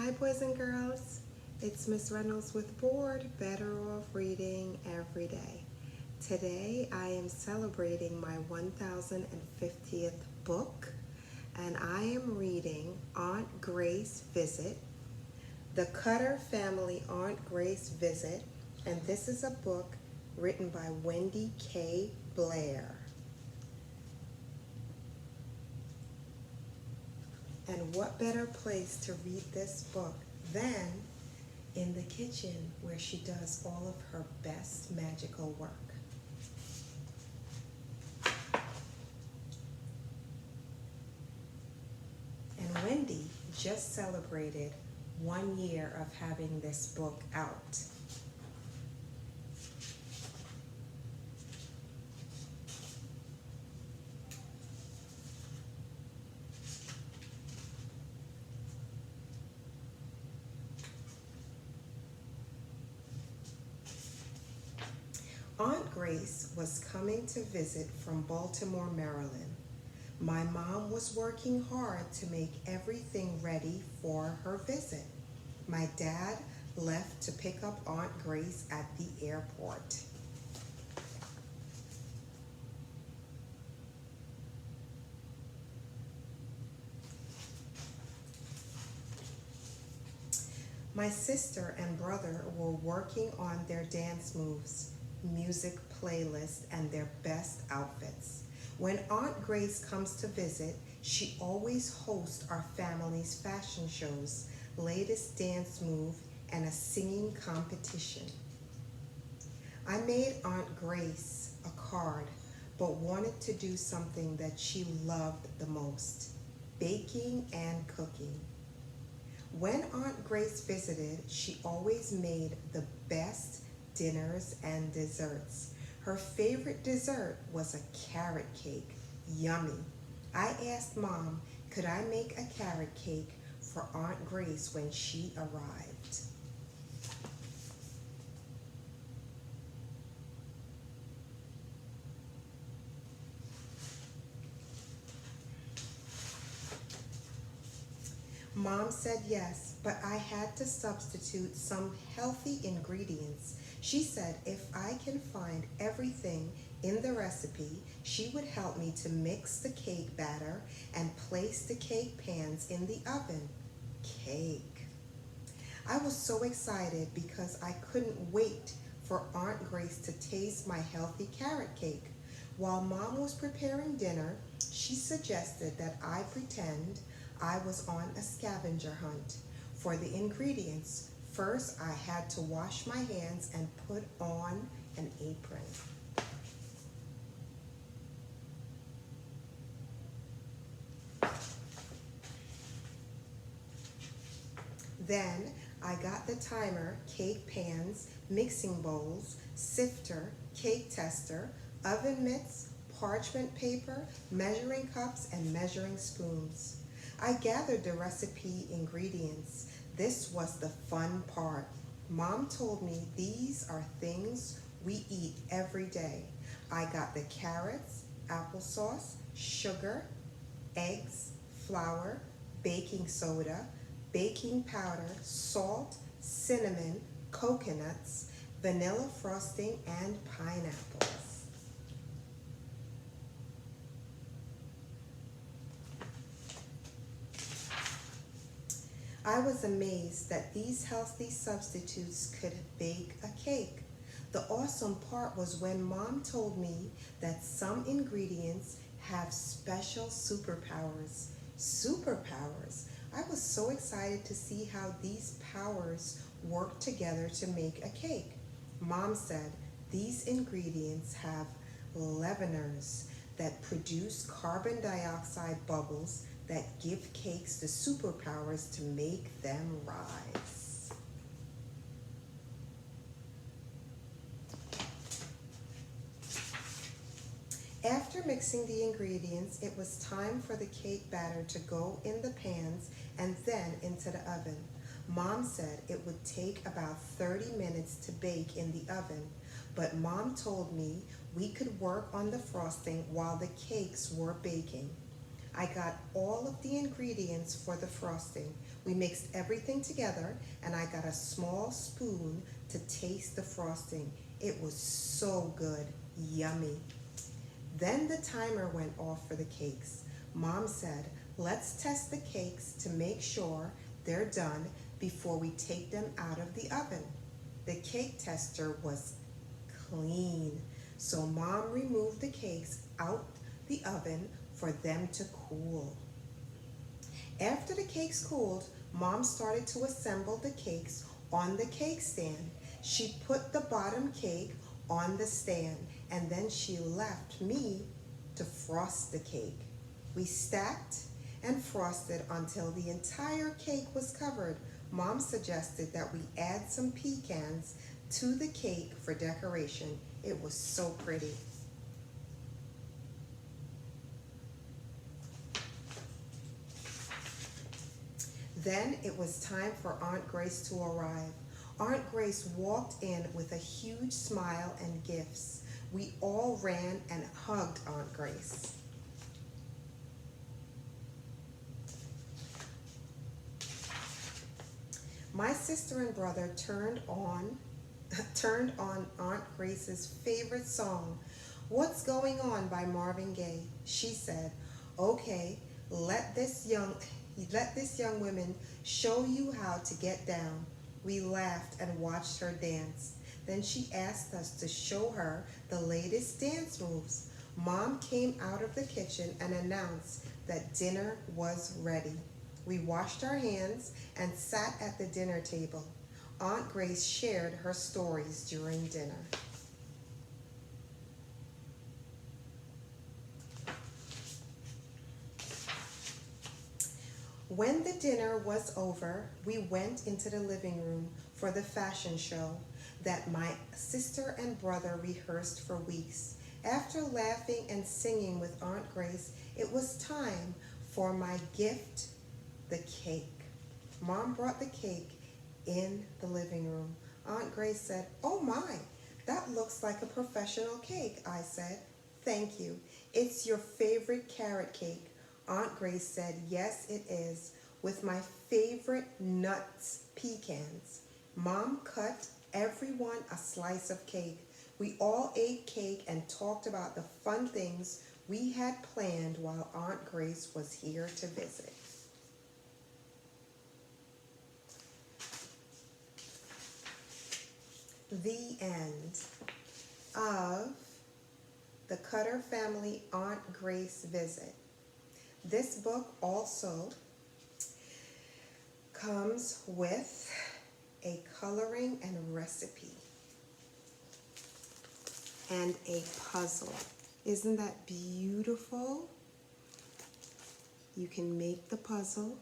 Hi boys and girls, it's Miss Reynolds with B.O.R.E.D, Better Off Reading Every Day. Today I am celebrating my 1050th book and I am reading Aunt Grace Visit, The Cutter Family Aunt Grace Visit, and this is a book written by Wendy K. Blair. And what better place to read this book than in the kitchen where she does all of her best magical work. And Wendy just celebrated 1 year of having this book out. Aunt Grace was coming to visit from Baltimore, Maryland. My mom was working hard to make everything ready for her visit. My dad left to pick up Aunt Grace at the airport. My sister and brother were working on their dance moves, music playlist, and their best outfits. When Aunt Grace comes to visit, she always hosts our family's fashion shows, latest dance move, and a singing competition. I made Aunt Grace a card, but wanted to do something that she loved the most, baking and cooking. When Aunt Grace visited, she always made the best dinners and desserts. Her favorite dessert was a carrot cake. Yummy. I asked Mom, could I make a carrot cake for Aunt Grace when she arrived? Mom said yes, but I had to substitute some healthy ingredients. She said if I can find everything in the recipe, she would help me to mix the cake batter and place the cake pans in the oven. Cake. I was so excited because I couldn't wait for Aunt Grace to taste my healthy carrot cake. While Mom was preparing dinner, she suggested that I pretend I was on a scavenger hunt for the ingredients. First, I had to wash my hands and put on an apron. Then I got the timer, cake pans, mixing bowls, sifter, cake tester, oven mitts, parchment paper, measuring cups, and measuring spoons. I gathered the recipe ingredients. This was the fun part. Mom told me these are things we eat every day. I got the carrots, applesauce, sugar, eggs, flour, baking soda, baking powder, salt, cinnamon, coconuts, vanilla frosting, and pineapples. I was amazed that these healthy substitutes could bake a cake. The awesome part was when Mom told me that some ingredients have special superpowers. Superpowers. I was so excited to see how these powers work together to make a cake. Mom said these ingredients have leaveners that produce carbon dioxide bubbles that give cakes the superpowers to make them rise. After mixing the ingredients, it was time for the cake batter to go in the pans and then into the oven. Mom said it would take about 30 minutes to bake in the oven, but Mom told me we could work on the frosting while the cakes were baking. I got all of the ingredients for the frosting. We mixed everything together and I got a small spoon to taste the frosting. It was so good, yummy. Then the timer went off for the cakes. Mom said, let's test the cakes to make sure they're done before we take them out of the oven. The cake tester was clean, so Mom removed the cakes out the oven for them to cool. After the cakes cooled, Mom started to assemble the cakes on the cake stand. She put the bottom cake on the stand and then she left me to frost the cake. We stacked and frosted until the entire cake was covered. Mom suggested that we add some pecans to the cake for decoration. It was so pretty. Then it was time for Aunt Grace to arrive. Aunt Grace walked in with a huge smile and gifts. We all ran and hugged Aunt Grace. My sister and brother turned on Aunt Grace's favorite song, What's Going On by Marvin Gaye. She said, okay, let this young woman show you how to get down. We laughed and watched her dance. Then she asked us to show her the latest dance moves. Mom came out of the kitchen and announced that dinner was ready. We washed our hands and sat at the dinner table. Aunt Grace shared her stories during dinner. When the dinner was over, we went into the living room for the fashion show that my sister and brother rehearsed for weeks. After laughing and singing with Aunt Grace, it was time for my gift, the cake. Mom brought the cake in the living room. Aunt Grace said, oh my, that looks like a professional cake. I said, thank you. It's your favorite carrot cake. Aunt Grace said, yes, it is, with my favorite nuts, pecans. Mom cut everyone a slice of cake. We all ate cake and talked about the fun things we had planned while Aunt Grace was here to visit. The end of the Cutter Family Aunt Grace visit. This book also comes with a coloring and recipe and a puzzle. Isn't that beautiful? You can make the puzzle,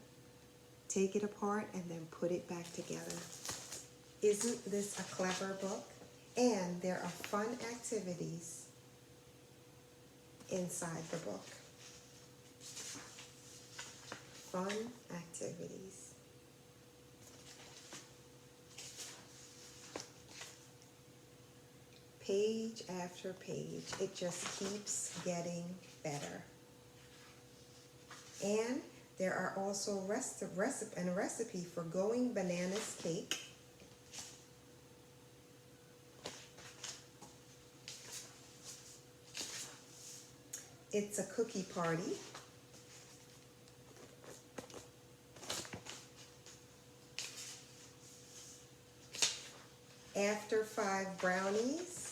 take it apart, and then put it back together. Isn't this a clever book? And there are fun activities inside the book. Fun activities. Page after page, it just keeps getting better. And there are also a recipe for going bananas cake. It's a cookie party. After 5 brownies.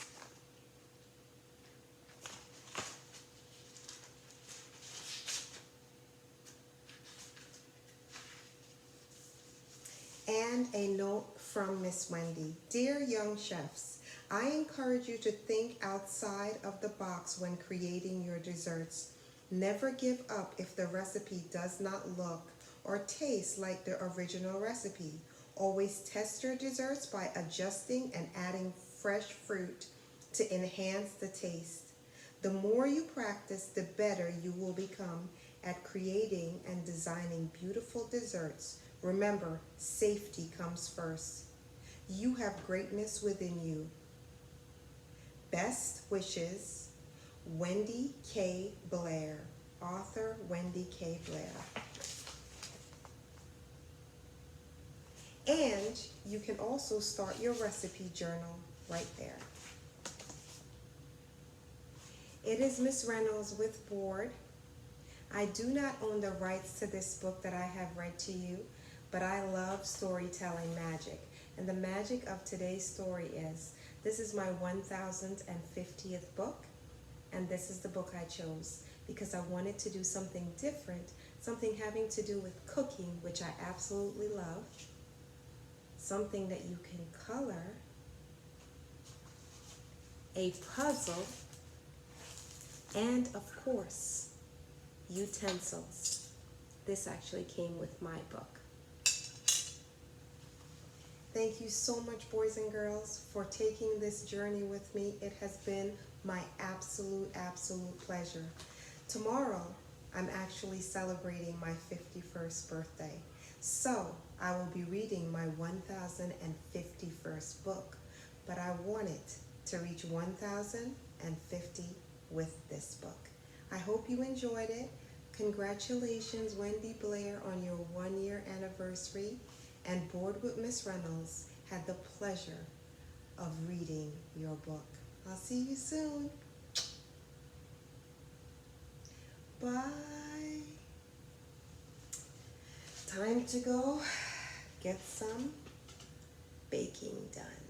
And a note from Miss Wendy. Dear young chefs, I encourage you to think outside of the box when creating your desserts. Never give up if the recipe does not look or taste like the original recipe. Always test your desserts by adjusting and adding fresh fruit to enhance the taste. The more you practice, the better you will become at creating and designing beautiful desserts. Remember, safety comes first. You have greatness within you. Best wishes, Wendy K. Blair, author Wendy K. Blair. And you can also start your recipe journal right there. It is Miss Reynolds with B.O.R.E.D. I do not own the rights to this book that I have read to you, but I love storytelling magic. And the magic of today's story is, this is my 1050th book, and this is the book I chose because I wanted to do something different, something having to do with cooking, which I absolutely love, something that you can color, a puzzle, and of course, utensils. This actually came with my book. Thank you so much, boys and girls, for taking this journey with me. It has been my absolute pleasure. Tomorrow, I'm actually celebrating my 51st birthday. So, I will be reading my 1051st book, but I wanted to reach 1050 with this book. I hope you enjoyed it. Congratulations, Wendy Blair, on your 1-year anniversary, and Board with Miss Reynolds had the pleasure of reading your book. I'll see you soon. Bye. Time to go get some baking done.